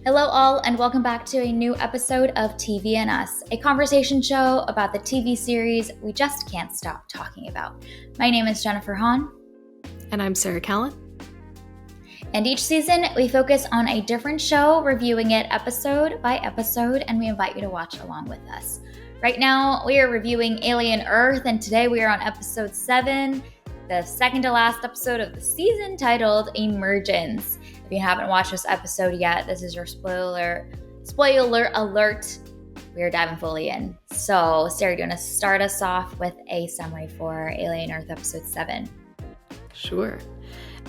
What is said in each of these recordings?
Hello, all, and welcome back to a new episode of TV and Us, a conversation show about the TV series we just can't stop talking about. My name is Jennifer Hahn. And I'm Sarah Callan. And each season, we focus on a different show, reviewing it episode by episode, and we invite you to watch along with us. Right now, we are reviewing Alien Earth, and today we are on episode 7, the second to last episode of the season, titled Emergence. If you haven't watched this episode yet, this is your spoiler alert. We are diving fully in. So, Sarah, do you want to start us off with a summary for Alien Earth episode 7? Sure.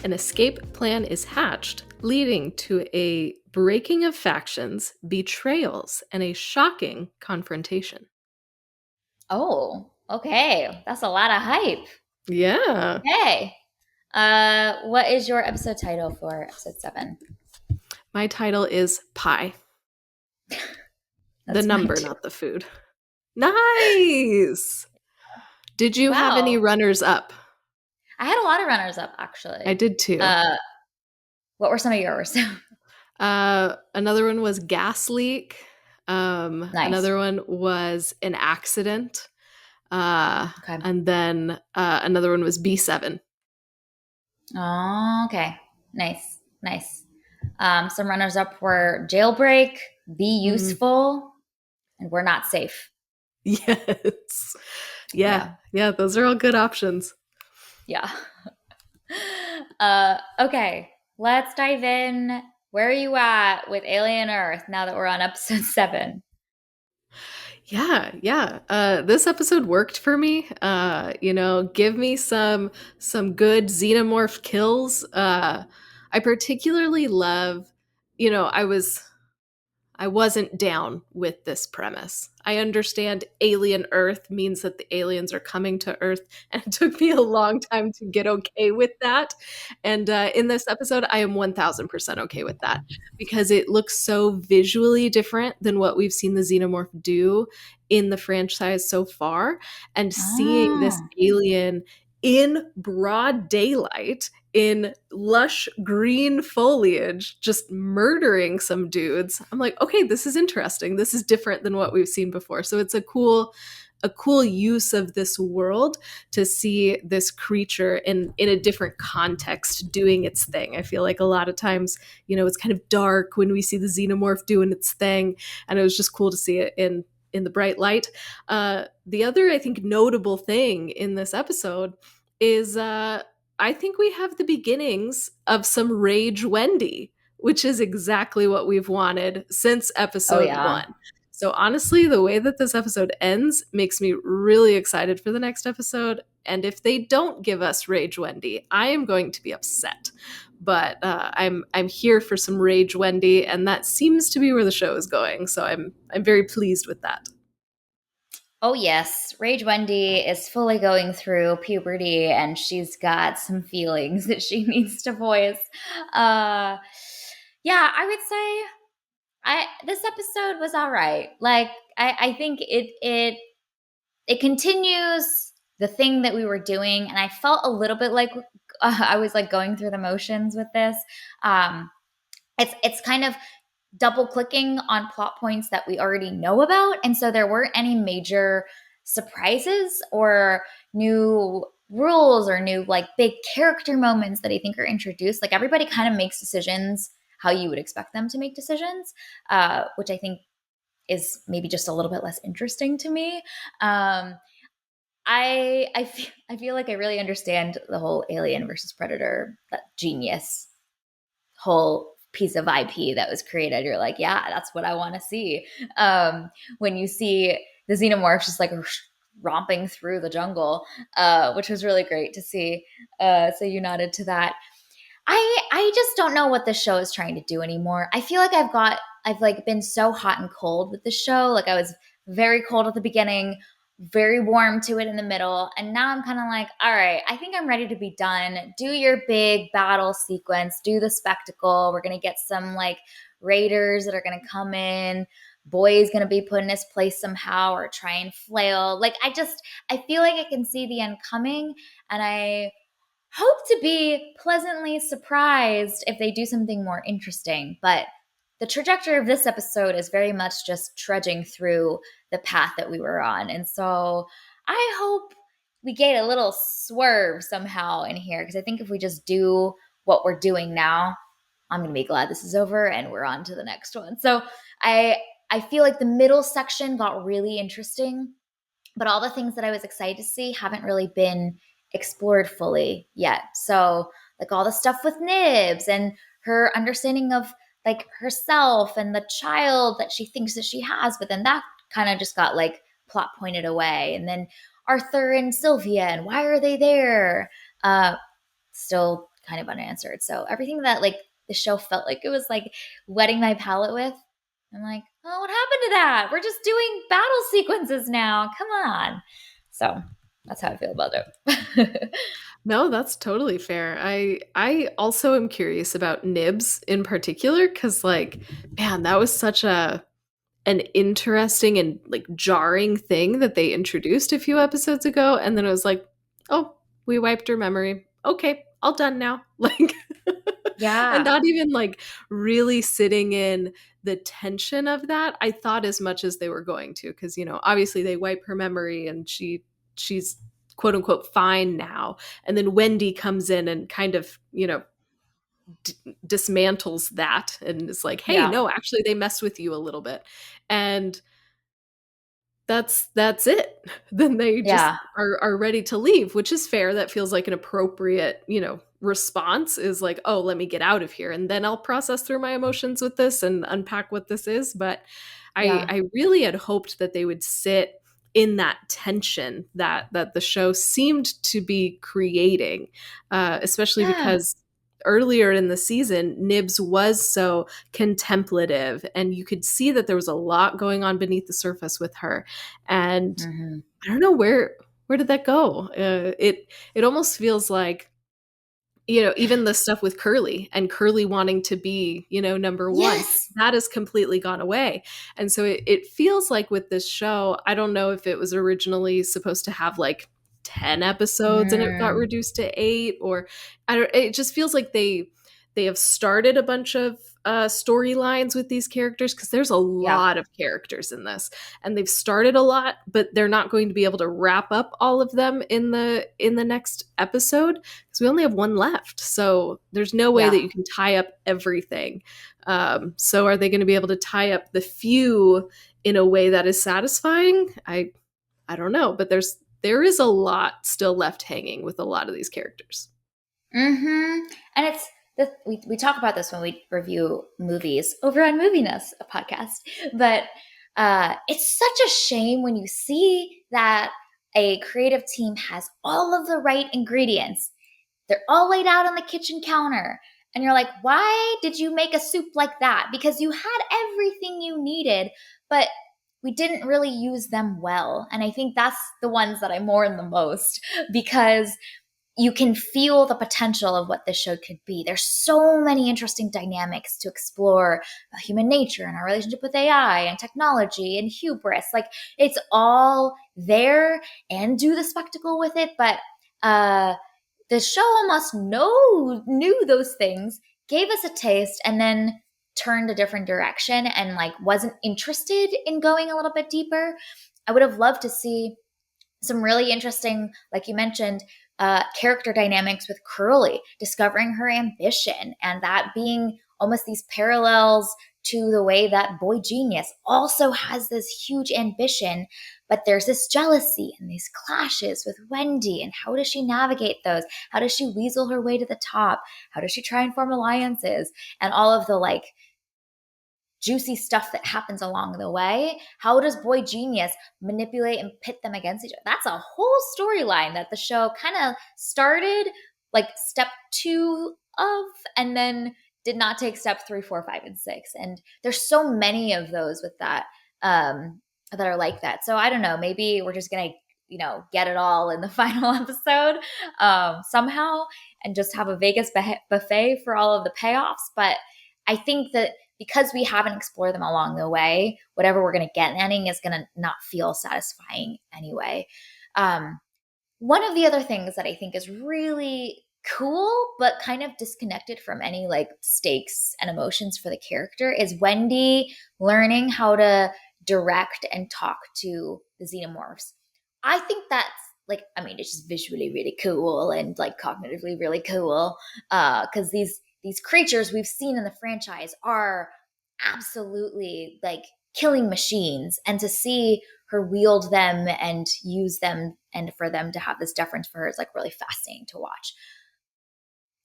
An escape plan is hatched, leading to a breaking of factions, betrayals, and a shocking confrontation. Oh, okay. That's a lot of hype. Yeah. Okay. What is your episode title for episode 7? My title is Pie. The number, not the food. Nice! Did you have any runners-up? I had a lot of runners-up, actually. I did too. What were some of yours? Another one was gas leak. Nice. Another one was an accident. Okay. And then another one was B7. Oh, okay. Nice. Some runners-up were jailbreak, be useful, and we're not safe. Yes. Yeah, those are all good options. Yeah. Okay, let's dive in. Where are you at with Alien Earth now that we're on episode 7? Yeah. This episode worked for me. Give me some good xenomorph kills. I particularly love, I wasn't down with this premise. I understand Alien Earth means that the aliens are coming to Earth, and it took me a long time to get okay with that. And in this episode, I am 1000% okay with that because it looks so visually different than what we've seen the Xenomorph do in the franchise so far. And seeing this alien in broad daylight, in lush green foliage, just murdering some dudes. I'm like, okay, this is interesting. This is different than what we've seen before. So it's a cool use of this world to see this creature in a different context doing its thing. I feel like a lot of times, it's kind of dark when we see the xenomorph doing its thing, and it was just cool to see it in the bright light. The other, I think, notable thing in this episode is I think we have the beginnings of some Rage Wendy, which is exactly what we've wanted since episode 1. So honestly, the way that this episode ends makes me really excited for the next episode. And if they don't give us Rage Wendy, I am going to be upset. But I'm here for some Rage Wendy, and that seems to be where the show is going. So I'm very pleased with that. Oh, yes. Rage Wendy is fully going through puberty, and she's got some feelings that she needs to voice. I would say this episode was all right. Like, I think it continues the thing that we were doing, and I felt a little bit like I was like going through the motions with this. It's kind of double clicking on plot points that we already know about. And so there weren't any major surprises or new rules or new like big character moments that I think are introduced. Like everybody kind of makes decisions how you would expect them to make decisions, which I think is maybe just a little bit less interesting to me. I feel like I really understand the whole Alien versus Predator, that genius whole piece of IP that was created. You're like, yeah, that's what I want to see. When you see the xenomorphs just like romping through the jungle, which was really great to see. So you nodded to that. I just don't know what the show is trying to do anymore. I feel like I've like been so hot and cold with the show. Like I was very cold at the beginning, very warm to it in the middle. And now I'm kind of like, all right, I think I'm ready to be done. Do your big battle sequence, do the spectacle. We're going to get some like raiders that are going to come in. Boy's going to be put in his place somehow or try and flail. Like I feel like I can see the end coming, and I hope to be pleasantly surprised if they do something more interesting. But the trajectory of this episode is very much just trudging through the path that we were on. And so I hope we get a little swerve somehow in here, because I think if we just do what we're doing now, I'm going to be glad this is over and we're on to the next one. So I I feel like the middle section got really interesting, but all the things that I was excited to see haven't really been explored fully yet. So, like all the stuff with Nibs and her understanding of like herself and the child that she thinks that she has, but then that kind of just got like plot pointed away. And then Arthur and Sylvia, and why are they there? Uh, Still kind of unanswered. So everything that like the show felt like it was like wetting my palate with, I'm like, oh, what happened to that? We're just doing battle sequences now. Come on. So that's how I feel about it. No, that's totally fair. I also am curious about Nibs in particular cuz like man, that was such a an interesting and like jarring thing that they introduced a few episodes ago and then it was like, "Oh, we wiped her memory. Okay, all done now." Like and Yeah. not even like really sitting in the tension of that. I thought as much as they were going to cuz obviously they wipe her memory and she's quote unquote fine now. And then Wendy comes in and kind of, dismantles that and is like, "Hey, Yeah. no, actually they messed with you a little bit." And that's it. Then they just Yeah. are ready to leave, which is fair. That feels like an appropriate, response is like, "Oh, let me get out of here and then I'll process through my emotions with this and unpack what this is." But Yeah. I really had hoped that they would sit in that tension that the show seemed to be creating, especially Yeah. because earlier in the season, Nibs was so contemplative, and you could see that there was a lot going on beneath the surface with her. And Hmm. I don't know where did that go. It almost feels like even the stuff with Curly and Curly wanting to be, number one, Yes. that has completely gone away. And so it feels like with this show, I don't know if it was originally supposed to have like 10 episodes and it got Mm. reduced to 8, or it just feels like they have started a bunch of storylines with these characters because there's a Yeah. lot of characters in this and they've started a lot, but they're not going to be able to wrap up all of them in the next episode because we only have one left. So there's no way Yeah. that you can tie up everything. So are they going to be able to tie up the few in a way that is satisfying? I don't know, but there is a lot still left hanging with a lot of these characters. Hmm. And we talk about this when we review movies over on Moviness, a podcast. But it's such a shame when you see that a creative team has all of the right ingredients. They're all laid out on the kitchen counter. And you're like, why did you make a soup like that? Because you had everything you needed, but we didn't really use them well. And I think that's the ones that I mourn the most, because you can feel the potential of what this show could be. There's so many interesting dynamics to explore about human nature and our relationship with AI and technology and hubris. Like, it's all there, and do the spectacle with it. But the show almost knew those things, gave us a taste, and then turned a different direction and like wasn't interested in going a little bit deeper. I would have loved to see some really interesting, like you mentioned, character dynamics with Curly, discovering her ambition, and that being almost these parallels to the way that Boy Genius also has this huge ambition, but there's this jealousy and these clashes with Wendy. And how does she navigate those? How does she weasel her way to the top? How does she try and form alliances? And all of the like juicy stuff that happens along the way. How does Boy Genius manipulate and pit them against each other? That's a whole storyline that the show kind of started like step 2 of, and then did not take step 3, 4, 5, and 6. And there's so many of those with that, that are like that. So I don't know, maybe we're just gonna get it all in the final episode, somehow, and just have a Vegas buffet for all of the payoffs. But I think that because we haven't explored them along the way, whatever we're going to get in ending is going to not feel satisfying anyway. Um, One of the other things that I think is really cool but kind of disconnected from any like stakes and emotions for the character is Wendy learning how to direct and talk to the xenomorphs. I think that's like, I mean, it's just visually really cool and like cognitively really cool, because these creatures we've seen in the franchise are absolutely like killing machines, and to see her wield them and use them and for them to have this deference for her is like really fascinating to watch.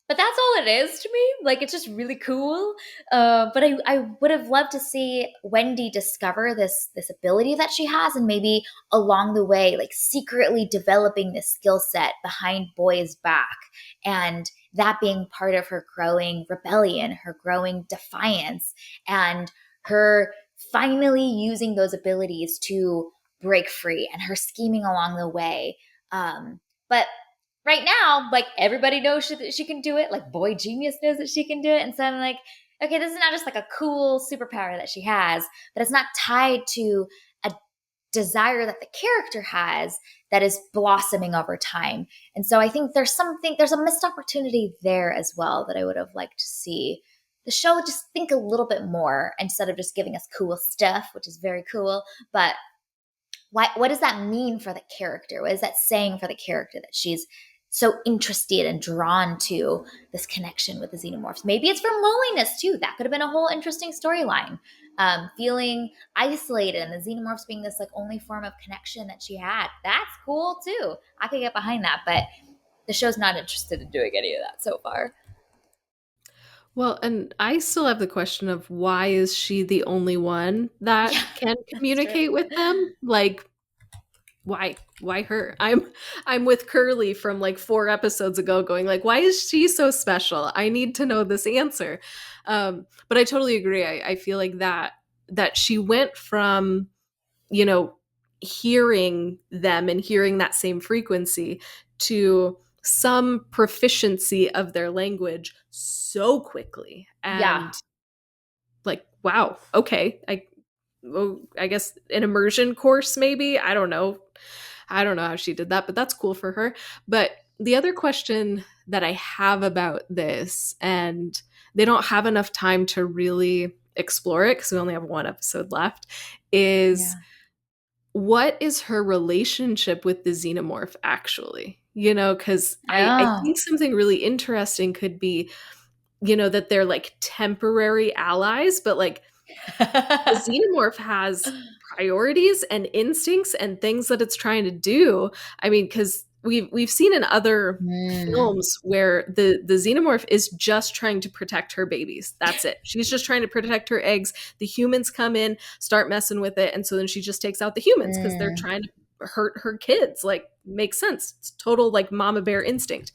But that's all it is to me. Like, it's just really cool. But I would have loved to see Wendy discover this ability that she has, and maybe along the way, like secretly developing this skill set behind Boy's back, and that being part of her growing rebellion, her growing defiance, and her finally using those abilities to break free, and her scheming along the way. But right now, like everybody knows that she can do it. Like Boy Genius knows that she can do it. And so I'm like, okay, this is not just like a cool superpower that she has, but it's not tied to a desire that the character has that is blossoming over time. And so I think there's a missed opportunity there as well that I would have liked to see the show just think a little bit more instead of just giving us cool stuff, which is very cool. But what does that mean for the character? What is that saying for the character that she's so interested and drawn to this connection with the xenomorphs? Maybe it's from loneliness too. That could have been a whole interesting storyline. Feeling isolated and the xenomorphs being this like only form of connection that she had. That's cool too. I could get behind that, but the show's not interested in doing any of that so far. Well, and I still have the question of why is she the only one that Yeah, can that's true. communicate with them? Like, why her? I'm with Curly from like 4 episodes ago going like, why is she so special? I need to know this answer. But I totally agree. I feel like that she went from, you know, hearing them and hearing that same frequency to some proficiency of their language so quickly. Yeah, And like, wow, okay. I guess an immersion course, maybe. I don't know. I don't know how she did that, but that's cool for her. But the other question that I have about this, and they don't have enough time to really explore it because we only have 1 episode left, is yeah. what is her relationship with the xenomorph actually? You know, because I Oh. think something really interesting could be, you know, that they're like temporary allies, but like the xenomorph has priorities and instincts and things that it's trying to do. I mean, because we've seen in other Mm. films where the xenomorph is just trying to protect her babies. That's it. She's just trying to protect her eggs. The humans come in, start messing with it, and so then she just takes out the humans because they're Mm. trying to hurt her kids. Like, makes sense. It's total like mama bear instinct.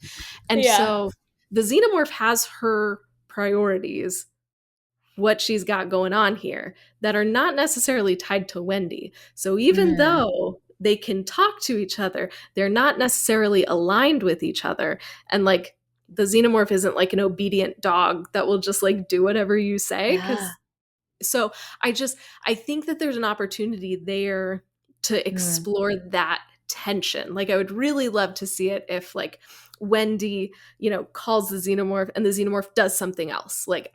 And Yeah. so the xenomorph has her priorities, what she's got going on here, that are not necessarily tied to Wendy. So even Mm. though they can talk to each other, they're not necessarily aligned with each other. And like the xenomorph isn't like an obedient dog that will just like do whatever you say. Yeah. Cause so I think that there's an opportunity there to Mm. explore that tension. Like I would really love to see it if like Wendy, you know, calls the xenomorph and the xenomorph does something else. Like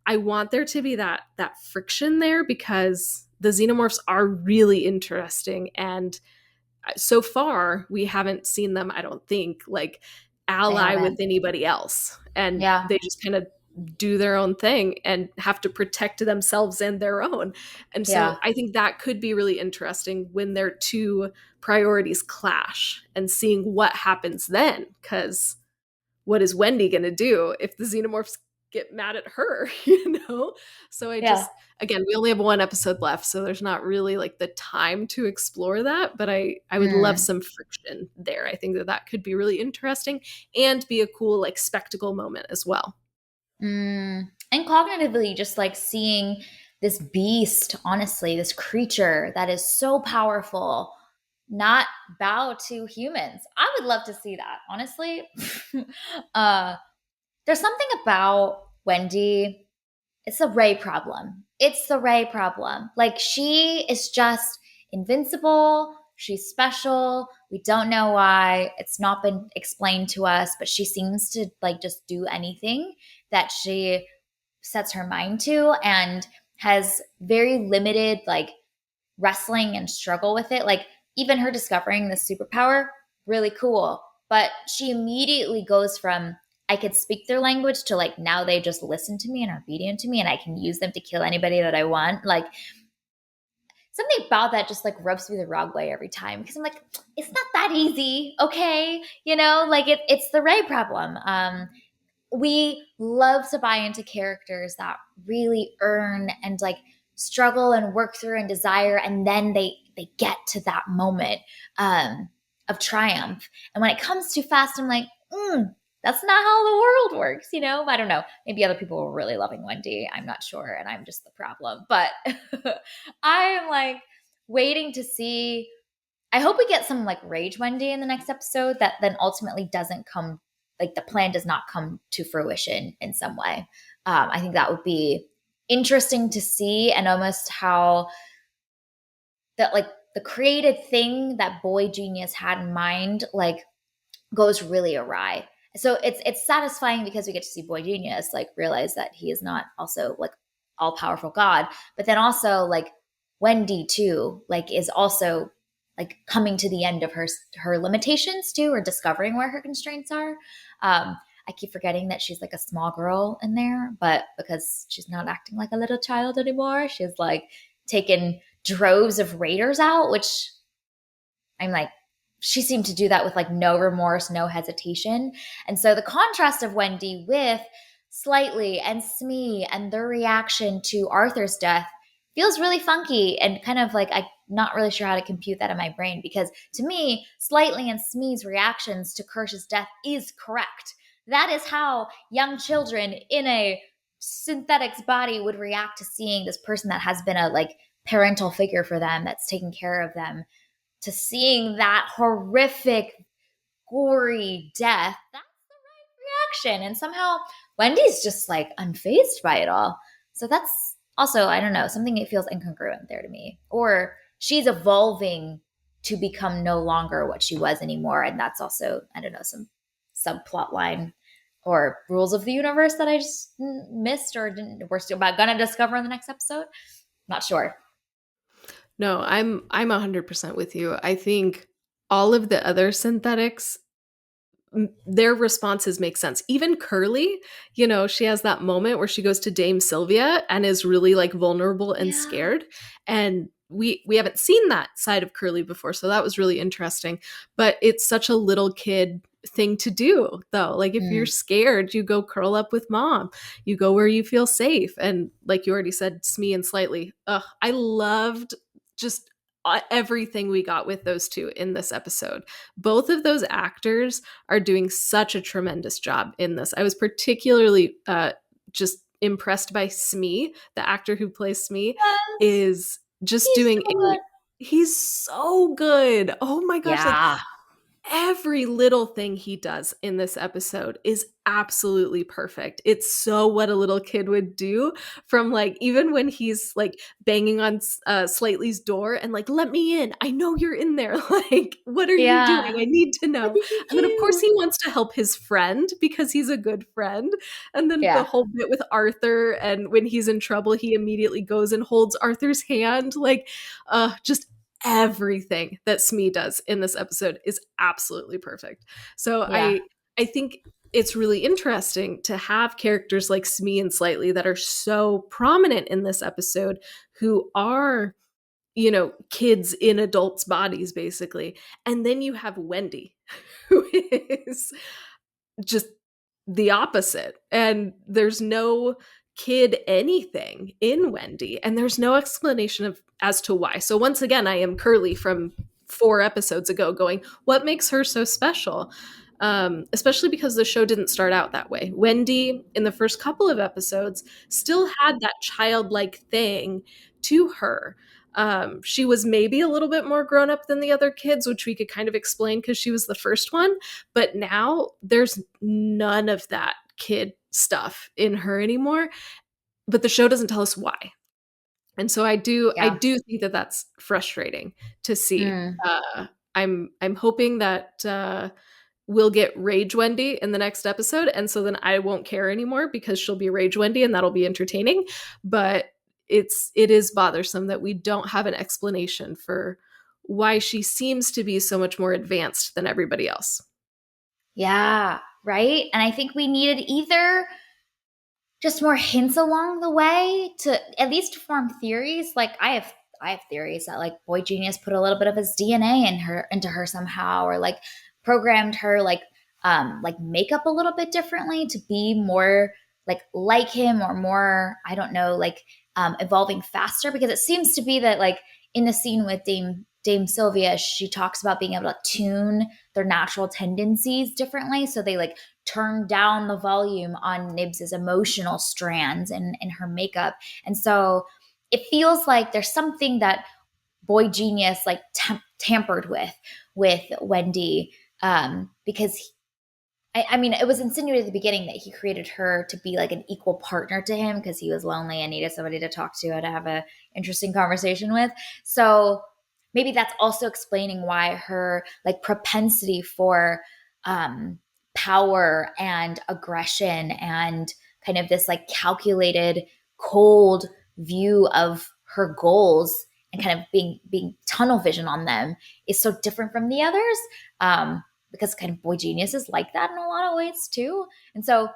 I want there to be that friction there because the xenomorphs are really interesting, and so far we haven't seen them, I don't think, like They ally with haven't. anybody else, and Yeah. they just kind of do their own thing and have to protect themselves and their own. And so Yeah. I think that could be really interesting when their two priorities clash and seeing what happens then, because what is Wendy going to do if the xenomorphs get mad at her, you know? So Yeah. again, we only have 1 episode left, so there's not really like the time to explore that, but I would love Mm. some friction there. I think that that could be really interesting and be a cool like spectacle moment as well. Mm. And cognitively, just like seeing this beast, honestly, this creature that is so powerful, not bow to humans. I would love to see that, honestly. uh, there's something about Wendy. It's a Ray problem. It's the Ray problem. Like, she is just invincible. she's special. We don't know why. It's not been explained to us, but she seems to like just do anything that she sets her mind to, and has very limited like wrestling and struggle with it. Like even her discovering this superpower, really cool. But she immediately goes from I could speak their language to like now they just listen to me and are obedient to me and I can use them to kill anybody that I want. Like something about that just like rubs me the wrong way every time because I'm like, it's not that easy, okay? You know, like it's the Ray problem. We love to buy into characters that really earn and like struggle and work through and desire, and then they get to that moment of triumph. And when it comes too fast, I'm like, that's not how the world works, you know? I don't know. Maybe other people were really loving Wendy. I'm not sure, and I'm just the problem. But I am like waiting to see. I hope we get some like rage Wendy in the next episode that then ultimately doesn't come, like the plan does not come to fruition in some way. I think that would be interesting to see, and almost how that like the creative thing that boy genius had in mind like goes really awry. So it's satisfying because we get to see boy genius like realize that he is not also like all powerful God, but then also like Wendy too like is also like coming to the end of her limitations too, or discovering where her constraints are. I keep forgetting that she's like a small girl in there, but because she's not acting like a little child anymore, she's like taken droves of raiders out, which I'm like, she seemed to do that with like no remorse, no hesitation. And so the contrast of Wendy with Slightly and Smee and their reaction to Arthur's death feels really funky, and kind of like I'm not really sure how to compute that in my brain, because to me, Slightly and Smee's reactions to Kirsch's death is correct. That is how young children in a synthetic's body would react to seeing this person that has been a like parental figure for them, that's taken care of them, to seeing that horrific, gory death. That's the right reaction. And somehow Wendy's just like unfazed by it all. So that's also, I don't know, something that feels incongruent there to me. Or she's evolving to become no longer what she was anymore. And that's also, I don't know, some subplot line or rules of the universe that I just missed or didn't, we're still gonna discover in the next episode. Not sure. No, I'm 100% with you. I think all of the other synthetics, their responses make sense. Even Curly, she has that moment where she goes to Dame Sylvia and is really like vulnerable and Yeah. scared. And we haven't seen that side of Curly before, so that was really interesting. But it's such a little kid thing to do, though. Like if you're Mm. scared, you go curl up with mom. You go where you feel safe. And like you already said, Smee and Slightly. I loved just everything we got with those two in this episode. Both of those actors are doing such a tremendous job in this. I was particularly just impressed by Smee, the actor who plays Smee, Yes. is just He's doing so good. he's so good. Oh my gosh, like Yeah. every little thing he does in this episode is absolutely perfect. It's so what a little kid would do, from like even when he's like banging on Slightly's door and like, let me in, I know you're in there. Like, what are you doing? Yeah. I need to What know. did you And then of course do? he wants to help his friend because he's a good friend. And then the Yeah. whole bit with Arthur, and when he's in trouble he immediately goes and holds Arthur's hand. Like just everything that Smee does in this episode is absolutely perfect. So Yeah. I think it's really interesting to have characters like Smee and Slightly that are so prominent in this episode, who are, kids in adults' bodies basically. And then you have Wendy, who is just the opposite. And there's no kid anything in Wendy, and there's no explanation of as to why. So once again, I am Curly from 4 episodes ago going, what makes her so special? Especially because the show didn't start out that way. Wendy, in the first couple of episodes, still had that childlike thing to her. She was maybe a little bit more grown up than the other kids, which we could kind of explain because she was the first one. But now there's none of that kid stuff in her anymore. But the show doesn't tell us why. And so I Yeah. do think that that's frustrating to see. Mm. I'm hoping that we'll get Rage Wendy in the next episode, and so then I won't care anymore because she'll be Rage Wendy, and that'll be entertaining. But it is bothersome that we don't have an explanation for why she seems to be so much more advanced than everybody else. Yeah. Right. And I think we needed either just more hints along the way to at least form theories. Like I have theories that like Boy Genius put a little bit of his DNA in her into her somehow, or like programmed her like makeup a little bit differently to be more like him, or more, I don't know, like evolving faster, because it seems to be that like in the scene with Dame Sylvia, she talks about being able to tune their natural tendencies differently. So they like turn down the volume on Nibs's emotional strands in her makeup. And so it feels like there's something that Boy Genius like tampered with Wendy, because I mean, it was insinuated at the beginning that he created her to be like an equal partner to him because he was lonely and needed somebody to talk to have an interesting conversation with. So maybe that's also explaining why her like propensity for um, power and aggression and kind of this like calculated, cold view of her goals and kind of being tunnel vision on them is so different from the others. Because kind of Boy Genius is like that in a lot of ways too. And so,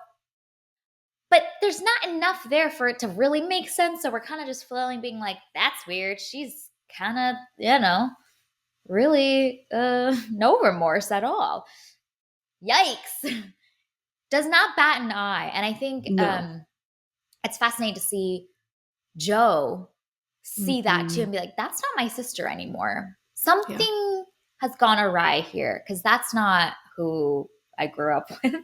but there's not enough there for it to really make sense. So we're kind of just flailing, being like, that's weird. She's kind of, really no remorse at all. Yikes. Does not bat an eye. And I think No. it's fascinating to see Joe see that too Hmm. and be like, that's not my sister anymore. Yeah. Something has gone awry here because that's not who I grew up with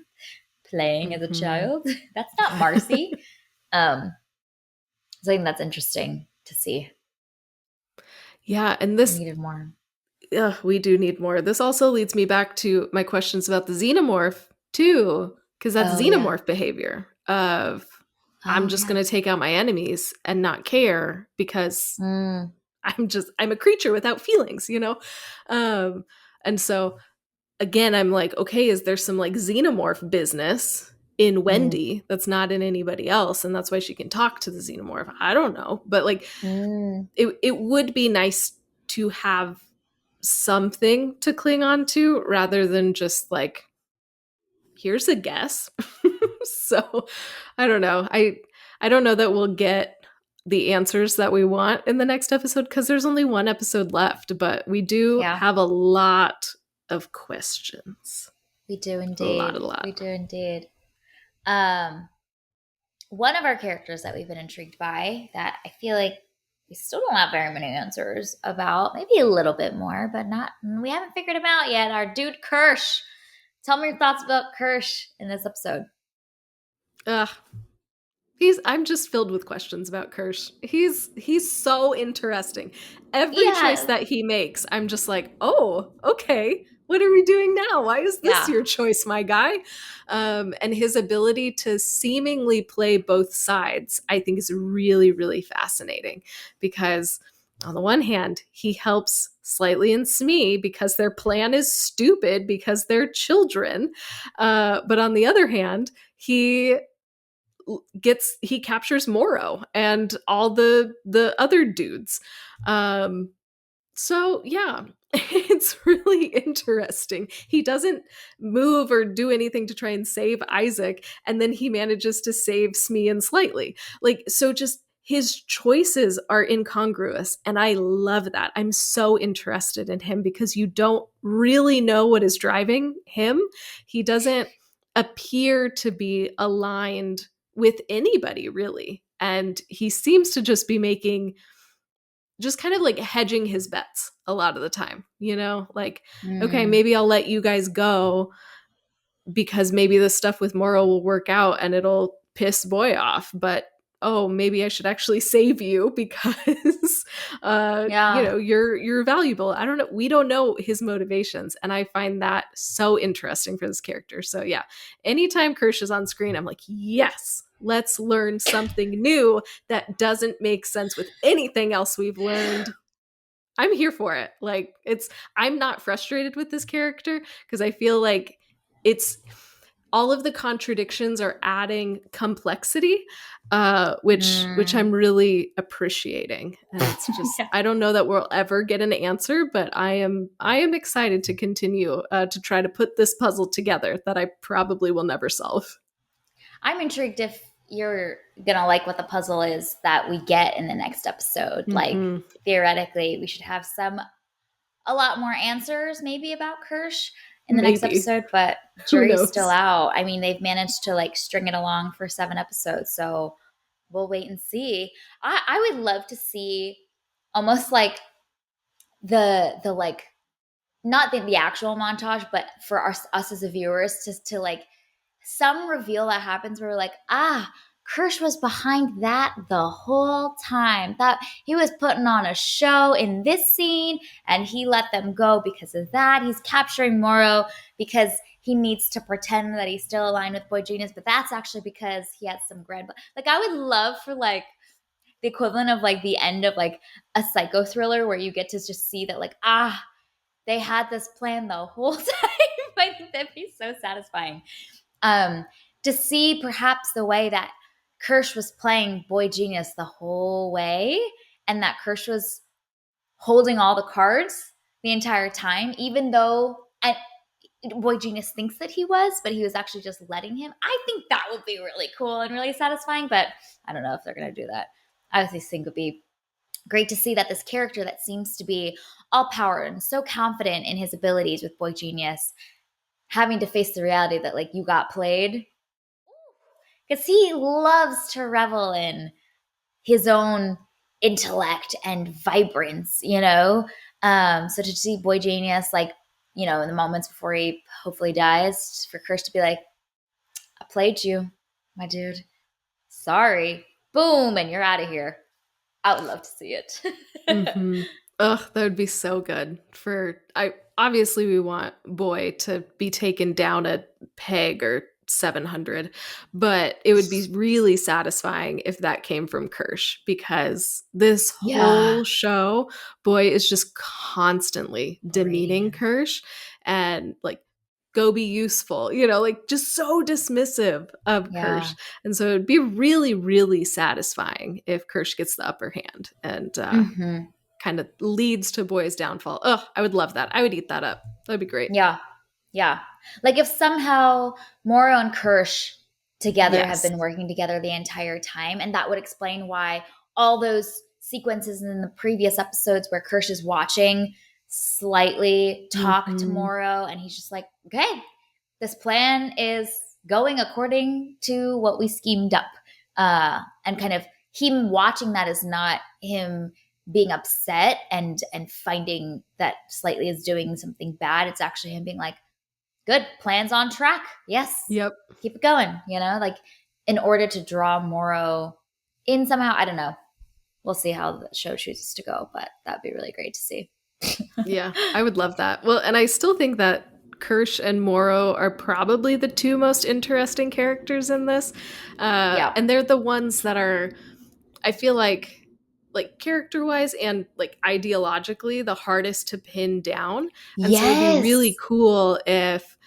playing as a Hmm. child. That's not Marcy. Um, so I think that's interesting to see. Yeah, and We this needed more. we do need more. This also leads me back to my questions about the xenomorph too, because that's Oh yeah. xenomorph behavior of I'm Oh just yeah. going to take out my enemies and not care because Mm, I'm a creature without feelings, you know? Um, and so again, I'm like, okay, is there some like xenomorph business in mm, Wendy that's not in anybody else? And that's why she can talk to the xenomorph. I don't know. But like mm, it would be nice to have something to cling on to rather than just like, here's a guess. So I don't know. I don't know that we'll get the answers that we want in the next episode because there's only one episode left, but we do yeah, have a lot of questions. we do A lot, a indeed. lot. We do indeed. Um, One of our characters that we've been intrigued by that I feel like we still don't have very many answers about, maybe a little bit more, but not, we haven't figured him out yet. Our dude Kirsch. Tell me your thoughts about Kirsch in this episode. Ugh, I'm just filled with questions about Kirsch. He's so interesting. Every choice Yeah, that he makes, I'm just like, oh, okay. What are we doing now? Why is this yeah. your choice, my guy? And his ability to seemingly play both sides, I think, is really, really fascinating because, on the one hand, he helps Slightly and Smee because their plan is stupid because they're children. But on the other hand, he captures Moro and all the other dudes. Um, so yeah, it's really interesting. He doesn't move or do anything to try and save Isaac, and then he manages to save Smee and Slightly. Like so, just his choices are incongruous, and I love that. I'm so interested in him because you don't really know what is driving him. He doesn't appear to be aligned with anybody really, and he seems to just be making just kind of like hedging his bets a lot of the time, you know? Like, okay, Mm, maybe I'll let you guys go because maybe the stuff with Moro will work out and it'll piss Boy off, but oh, maybe I should actually save you because yeah. you're valuable. I don't know. We don't know his motivations, and I find that so interesting for this character. So yeah, anytime Kirsch is on screen, I'm like, yes, let's learn something new that doesn't make sense with anything else we've learned. I'm here for it. Like, I'm not frustrated with this character because I feel like it's all of the contradictions are adding complexity, which I'm Mm. really appreciating. And it's just, Yeah. I don't know that we'll ever get an answer, but I am excited to continue to try to put this puzzle together that I probably will never solve. I'm intrigued if you're gonna like what the puzzle is that we get in the next episode. Like, Hmm. theoretically, we should have a lot more answers maybe about Kirsch in the next Maybe. episode, but Who jury's still knows? out. I mean, they've managed to like string it along for 7 episodes, so we'll wait and see. I would love to see almost like the like not the actual montage, but for us as a viewers, just to like some reveal that happens where we're like, Kirsch was behind that the whole time. That he was putting on a show in this scene and he let them go because of that. He's capturing Moro because he needs to pretend that he's still aligned with Boy Genius, but that's actually because he has some grand. Like, I would love for like the equivalent of like the end of like a psycho thriller where you get to just see that like, they had this plan the whole time. I think that'd be so satisfying. Um, to see perhaps the way that Kirsch was playing Boy Genius the whole way, and that Kirsch was holding all the cards the entire time, even though and Boy Genius thinks that he was, but he was actually just letting him. I think that would be really cool and really satisfying, but I don't know if they're going to do that. I just think it would be great to see that this character that seems to be all power and so confident in his abilities with Boy Genius having to face the reality that like you got played, because he loves to revel in his own intellect and vibrance, so to see Boy Genius like, in the moments before he hopefully dies, for Kirsch to be like, I played you, my dude, sorry, boom, and you're out of here. I would love to see it. Hmm. Ugh, that would be so good. I obviously we want Boy to be taken down a peg or 700, but it would be really satisfying if that came from Kirsch because this Yeah, whole show, Boy is just constantly berating demeaning him. Kirsch and like go be useful, like just so dismissive of Kirsch. Yeah. And so it'd be really, really satisfying if Kirsch gets the upper hand and Hmm. kind of leads to Boy's downfall. Oh, I would love that. I would eat that up. That'd be great. Yeah. Yeah. Like if somehow Moro and Kirsch together have Yes. been working together the entire time, and that would explain why all those sequences in the previous episodes where Kirsch is watching slightly talk to Hmm. Moro, and he's just like, okay, this plan is going according to what we schemed up. And kind of him watching that is not him being upset and finding that slightly is doing something bad. It's actually him being like, good, plan's on track. Yes, Yep. keep it going. Like in order to draw Moro in somehow. I don't know. We'll see how the show chooses to go, but that'd be really great to see. Yeah, I would love that. Well, and I still think that Kirsch and Moro are probably the two most interesting characters in this. Yeah. And they're the ones that are, I feel like character wise and like ideologically, the hardest to pin down. And so it'd be really Yes. cool if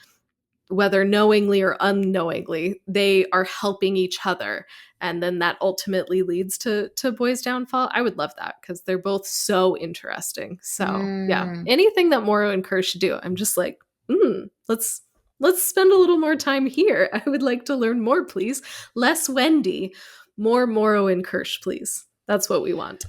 whether knowingly or unknowingly, they are helping each other. And then that ultimately leads to Boy's downfall. I would love that because they're both so interesting. So yeah, Mm. anything that Moro and Kerr should do, I'm just like, let's spend a little more time here. I would like to learn more, please. Less Wendy, more Moro and Kirsch, please. That's what we want.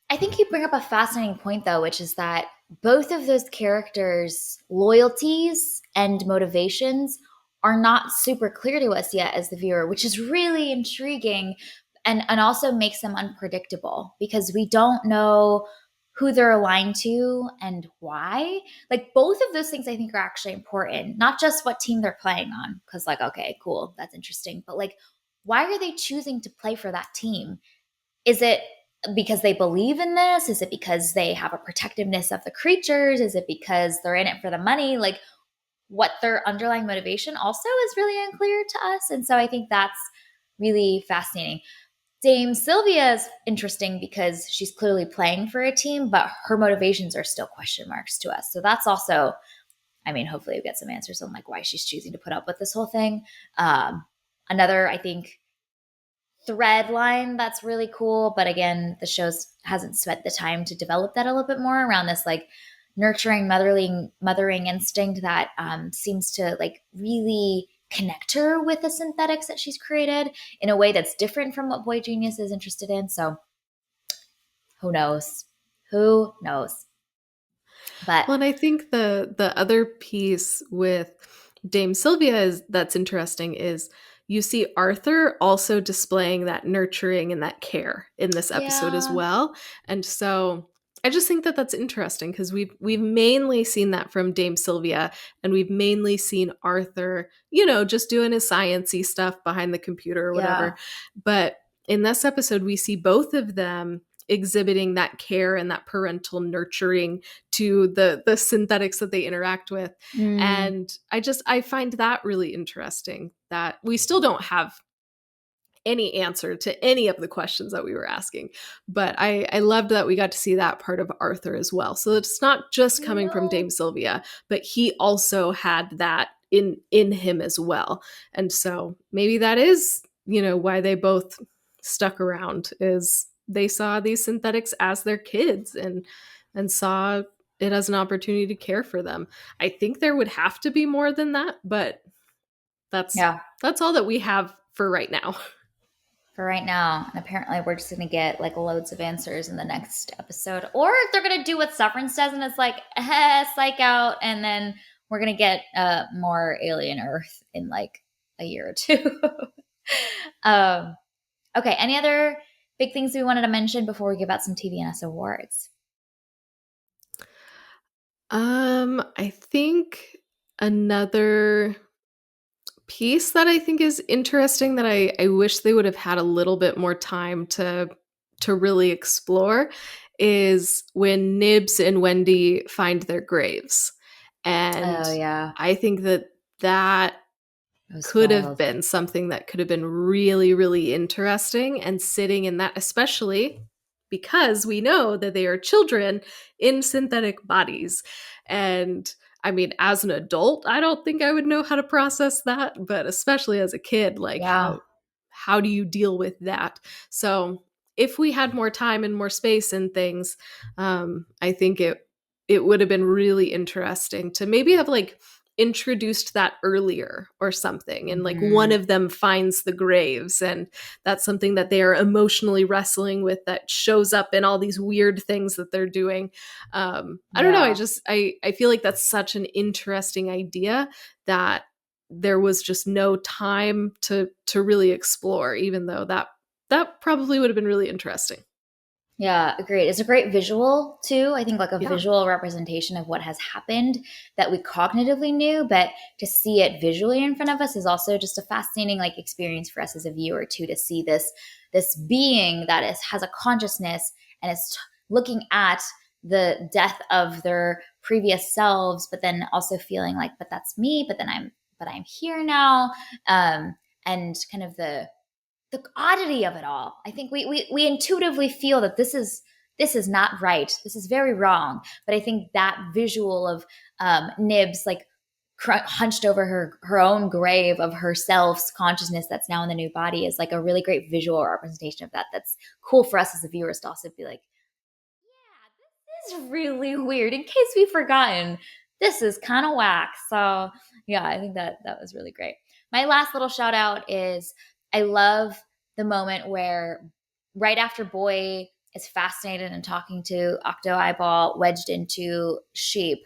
I think you bring up a fascinating point, though, which is that both of those characters' loyalties and motivations are not super clear to us yet as the viewer, which is really intriguing and also makes them unpredictable because we don't know who they're aligned to and why. Like, both of those things I think are actually important, not just what team they're playing on, because, like, okay, cool, that's interesting, but like, why are they choosing to play for that team? Is it because they believe in this? Is it because they have a protectiveness of the creatures? Is it because they're in it for the money? Like, what their underlying motivation also is really unclear to us. And so I think that's really fascinating. Dame Sylvia is interesting because she's clearly playing for a team, but her motivations are still question marks to us. So that's also, I mean, hopefully we get some answers on like why she's choosing to put up with this whole thing. Another, I think, thread line that's really cool, but again, the show's hasn't spent the time to develop that a little bit more around this like nurturing mothering instinct that seems to like really connect her with the synthetics that she's created in a way that's different from what Boy Genius is interested in. So who knows? Who knows? But Well, and I think the other piece with Dame Sylvia is that's interesting is you see Arthur also displaying that nurturing and that care in this episode as yeah, well. And so I just think that that's interesting because we've mainly seen that from Dame Sylvia, and we've mainly seen Arthur, just doing his sciencey stuff behind the computer or yeah, whatever. But in this episode, we see both of them exhibiting that care and that parental nurturing to the synthetics that they interact with. mm, And I find that really interesting that we still don't have any answer to any of the questions that we were asking. But I loved that we got to see that part of Arthur as well. So it's not just I coming from know. Dame Sylvia, but he also had that in him as well. And so maybe that is, why they both stuck around is they saw these synthetics as their kids and saw it as an opportunity to care for them. I think there would have to be more than that, but that's Yeah, that's all that we have for right now. for right now. And apparently, we're just going to get like loads of answers in the next episode. Or they're going to do what Severance does, and it's like, psych out. And then we're going to get more Alien Earth in like a year or two. um, okay. Any other big things we wanted to mention before we give out some TVNS awards? I think another piece that I think is interesting that I wish they would have had a little bit more time to really explore is when Nibs and Wendy find their graves. And Oh, yeah. I think that that It was could have wild. been something that could have been really, really interesting and sitting in that, especially because we know that they are children in synthetic bodies. And I mean, as an adult, I don't think I would know how to process that, but especially as a kid, like Yeah. how do you deal with that? So if we had more time and more space and things, I think it would have been really interesting to maybe have like introduced that earlier or something, and like one Mhm. of them finds the graves, and that's something that they are emotionally wrestling with that shows up in all these weird things that they're doing. I don't know, Yeah. I feel like that's such an interesting idea that there was just no time to really explore, even though that probably would have been really interesting. Yeah, agreed. It's a great visual too. I think like a Yeah. visual representation of what has happened that we cognitively knew, but to see it visually in front of us is also just a fascinating like experience for us as a viewer too, to see this being that has a consciousness and is looking at the death of their previous selves, but then also feeling like, but that's me, but I'm here now. And kind of the oddity of it all. I think we intuitively feel that this is not right. This is very wrong. But I think that visual of Nibs like hunched over her own grave of herself's consciousness that's now in the new body is like a really great visual representation of that. That's cool for us as the viewers to also be like, this is really weird. In case we've forgotten, this is kind of whack. So yeah, I think that was really great. My last little shout out is I love the moment where right after Boy is fascinated and talking to Octo Eyeball wedged into Sheep,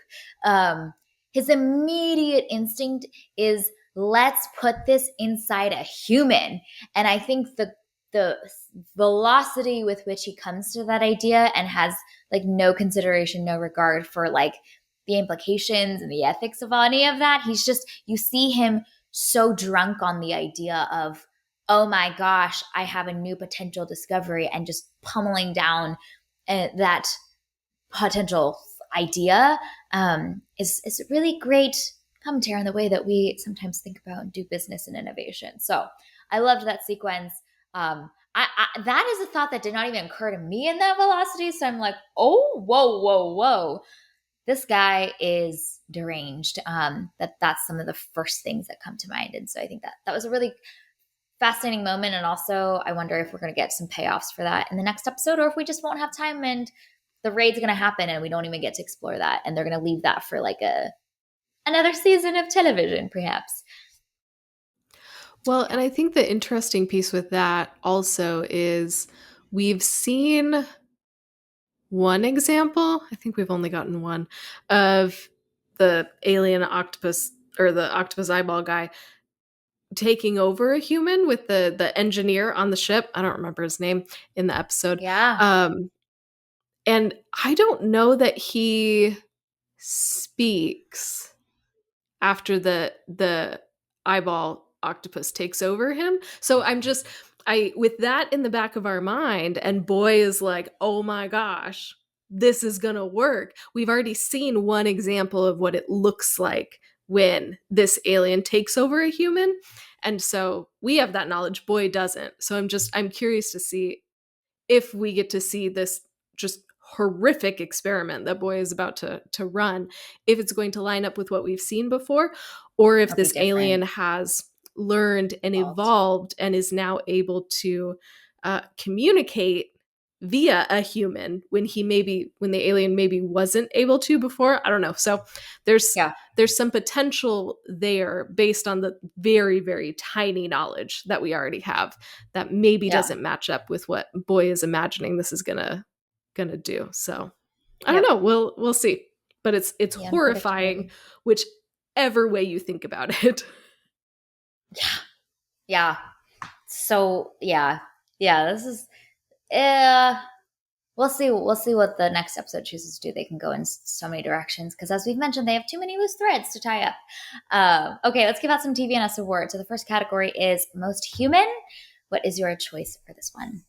um, his immediate instinct is let's put this inside a human. And I think the velocity with which he comes to that idea and has like no consideration, no regard for like the implications and the ethics of any of that. He's just, you see him so drunk on the idea of, oh my gosh, I have a new potential discovery, and just pummeling down that potential idea is a really great commentary on the way that we sometimes think about and do business and innovation. So I loved that sequence. That is a thought that did not even occur to me in that velocity. So I'm like, oh, whoa, whoa, whoa. This guy is deranged. That's some of the first things that come to mind. And so I think that was a really fascinating moment. And also, I wonder if we're going to get some payoffs for that in the next episode, or if we just won't have time and the raid's going to happen and we don't even get to explore that. And they're going to leave that for like another season of television, perhaps. Well, and I think the interesting piece with that also is we've seen one example, I think we've only gotten one, of the alien octopus or the octopus eyeball guy taking over a human with the engineer on the ship. I don't remember his name in the episode. Yeah. Um, and I don't know that he speaks after the eyeball octopus takes over him. So I with that in the back of our mind, and boy is like, oh my gosh, this is gonna work. We've already seen one example of what it looks like when this alien takes over a human. And so we have that knowledge, boy doesn't. So I'm curious to see if we get to see this just horrific experiment that boy is about to run, if it's going to line up with what we've seen before, or if Or be this alien different. has learned and Evolved. evolved and is now able to communicate via a human when the alien maybe wasn't able to before. I don't know. So there's Yeah. there's some potential there based on the very, very tiny knowledge that we already have that maybe Yeah. doesn't match up with what boy is imagining this is gonna do. So I don't Yep. know. We'll see. But it's The horrifying unpredictability. whichever way you think about it. Yeah. Yeah. So yeah. Yeah. This is uh we'll see what the next episode chooses to do. They can go in so many directions because, as we've mentioned, they have too many loose threads to tie up. Okay, let's give out some TVNS awards. So the first category is most human. What is your choice for this one?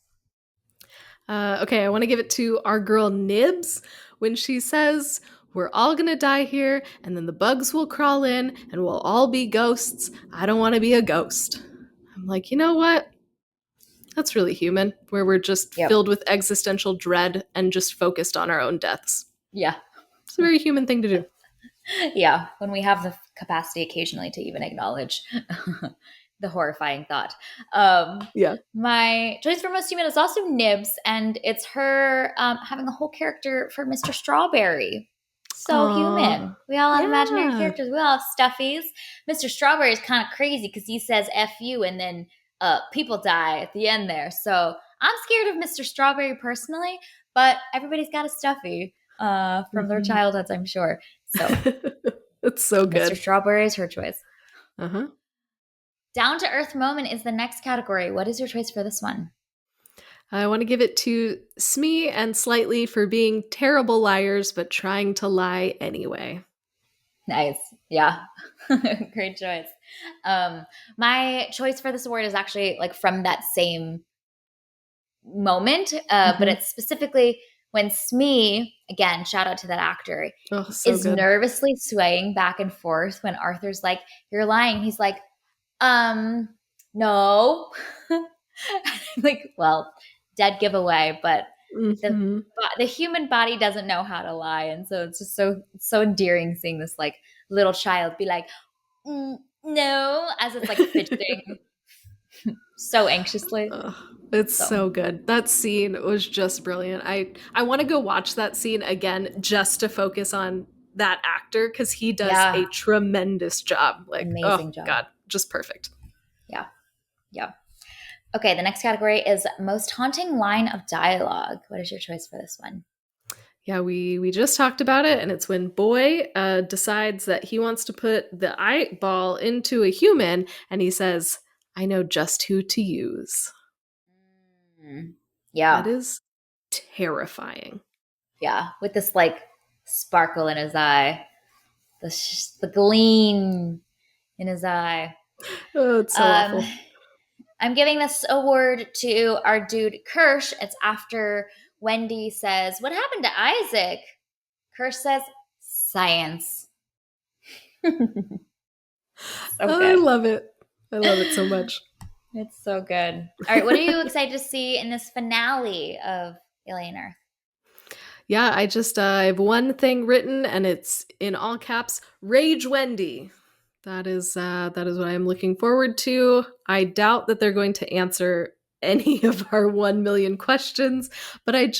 Okay, I want to give it to our girl Nibs when she says, "We're all gonna die here, and then the bugs will crawl in, and we'll all be ghosts. I don't want to be a ghost." I'm like, you know what? That's really human, where we're just Yep. filled with existential dread and just focused on our own deaths. Yeah. It's a very human thing to do. Yeah. When we have the capacity occasionally to even acknowledge the horrifying thought. Yeah. My choice for most human is also Nibs, and it's her having a whole character for Mr. Strawberry. So Aw. human. We all have imaginary Yeah. characters. We all have stuffies. Mr. Strawberry is kind of crazy because he says F you and then people die at the end there. So I'm scared of Mr. Strawberry personally, but everybody's got a stuffy from their Mhm. childhoods, I'm sure. So It's so Mr. good. Strawberry is her choice. Uh-huh. Down to earth moment is the next category. What is your choice for this one? I want to give it to Smee and Slightly for being terrible liars, but trying to lie anyway. Nice. Yeah. Great choice. My choice for this award is actually like from that same moment, but Mhm. it's specifically when Smee, again, shout out to that actor, Oh, so is good. nervously swaying back and forth when Arthur's like, "You're lying." He's like, no. Like, well, dead giveaway, but the Mhm. the human body doesn't know how to lie, and so it's just so endearing seeing this like little child be like, no, as it's like fidgeting so anxiously. Ugh, it's So so good. That scene was just brilliant. I want to go watch that scene again just to focus on that actor because he does yeah, a tremendous job. Like, oh amazing job. God, just perfect. Yeah, yeah. Okay, the next category is most haunting line of dialogue. What is your choice for this one? Yeah, we just talked about it, and it's when Boy decides that he wants to put the eyeball into a human, and he says, "I know just who to use." Mm. That Yeah, is terrifying. yeah, with this like sparkle in his eye, the gleam in his eye. Oh, it's so Um, awful. I'm giving this award to our dude Kirsch. It's after Wendy says, "What happened to Isaac?" Kirsch says, "Science." So I good. love it. I love it so much. It's so good. All right, what are you excited to see in this finale of Alien Earth? Yeah, I have one thing written, and it's in all caps: Rage Wendy. That is what I'm looking forward to. I doubt that they're going to answer any of our 1 million questions, but I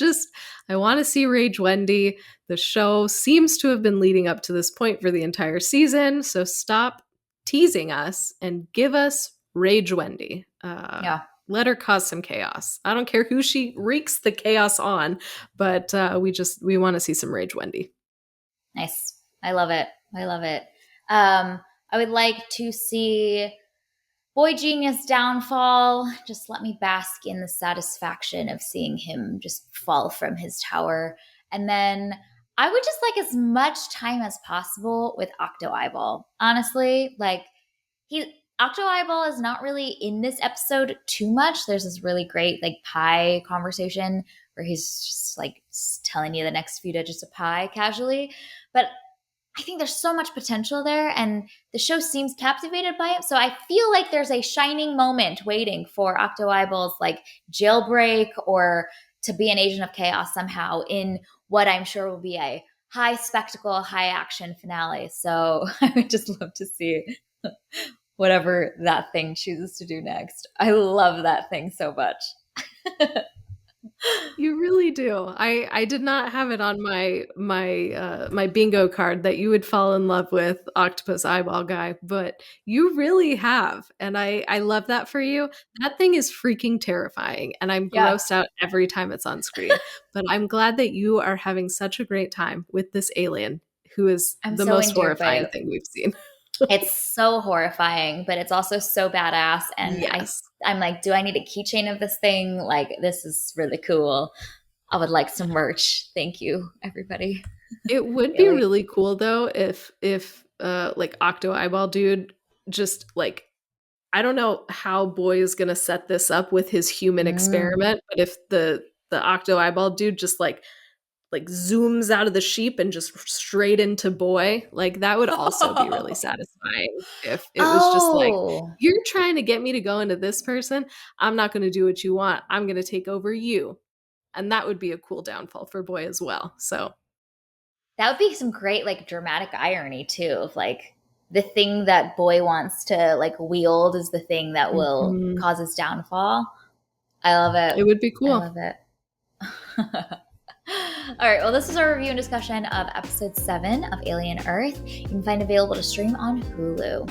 want to see Rage Wendy. The show seems to have been leading up to this point for the entire season, so stop teasing us and give us Rage Wendy. Yeah, Let her cause some chaos. I don't care who she wreaks the chaos on, but we want to see some Rage Wendy. nice. I love it. I love it. Um, I would like to see Boy Genius downfall. Just let me bask in the satisfaction of seeing him just fall from his tower. And then I would just like as much time as possible with Octo Eyeball. Honestly, like he Octo Eyeball is not really in this episode too much. There's this really great like pie conversation where he's just like telling you the next few digits of pie casually. But I think there's so much potential there, and the show seems captivated by it. So I feel like there's a shining moment waiting for Octo Eyeball's like jailbreak or to be an agent of chaos somehow in what I'm sure will be a high spectacle, high action finale. So I would just love to see whatever that thing chooses to do next. I love that thing so much. You really do. I did not have it on my bingo card that you would fall in love with Octopus Eyeball Guy, but you really have, and I love that for you. That thing is freaking terrifying, and I'm Yeah, grossed out every time it's on screen. But I'm glad that you are having such a great time with this alien, who is I'm the so most endeared by horrifying it. thing we've seen. It's so horrifying, but it's also so badass. And Yes. I'm like, do I need a keychain of this thing? Like, this is really cool. I would like some merch. Thank you, everybody. It would be Really. really cool though if like Octo Eyeball Dude just like, I don't know how Boy is gonna set this up with his human Mm. experiment, but if the Octo Eyeball Dude just like zooms out of the sheep and just straight into Boy, like that would also be really satisfying if it was just like, Oh, you're trying to get me to go into this person, I'm not gonna do what you want. I'm gonna take over you. And that would be a cool downfall for Boy as well. So that would be some great, like, dramatic irony, too, of like the thing that Boy wants to like wield is the thing that will mhm, cause his downfall. I love it. it would be I cool. love it. All right. Well, this is our review and discussion of episode 7 of Alien Earth. You can find available to stream on Hulu.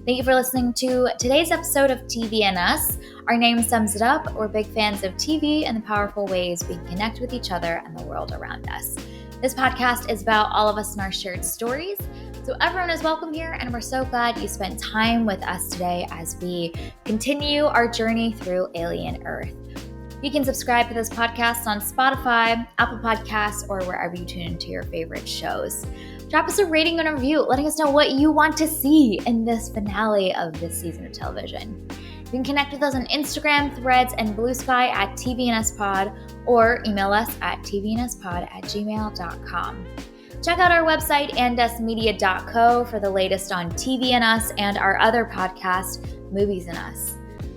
Thank you for listening to today's episode of TV and Us. Our name sums it up. We're big fans of TV and the powerful ways we can connect with each other and the world around us. This podcast is about all of us and our shared stories. So everyone is welcome here, and we're so glad you spent time with us today as we continue our journey through Alien Earth. You can subscribe to this podcast on Spotify, Apple Podcasts, or wherever you tune into your favorite shows. Drop us a rating and a review, letting us know what you want to see in this finale of this season of television. You can connect with us on Instagram, Threads, and Blue Sky at TVNSPod, or email us at tvnspod@gmail.com. Check out our website, andusmedia.co, for the latest on TV and Us and our other podcast, Movies and Us.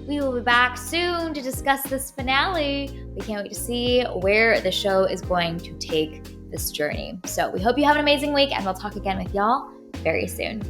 We will be back soon to discuss this finale. We can't wait to see where the show is going to take this journey. So we hope you have an amazing week, and we'll talk again with y'all very soon.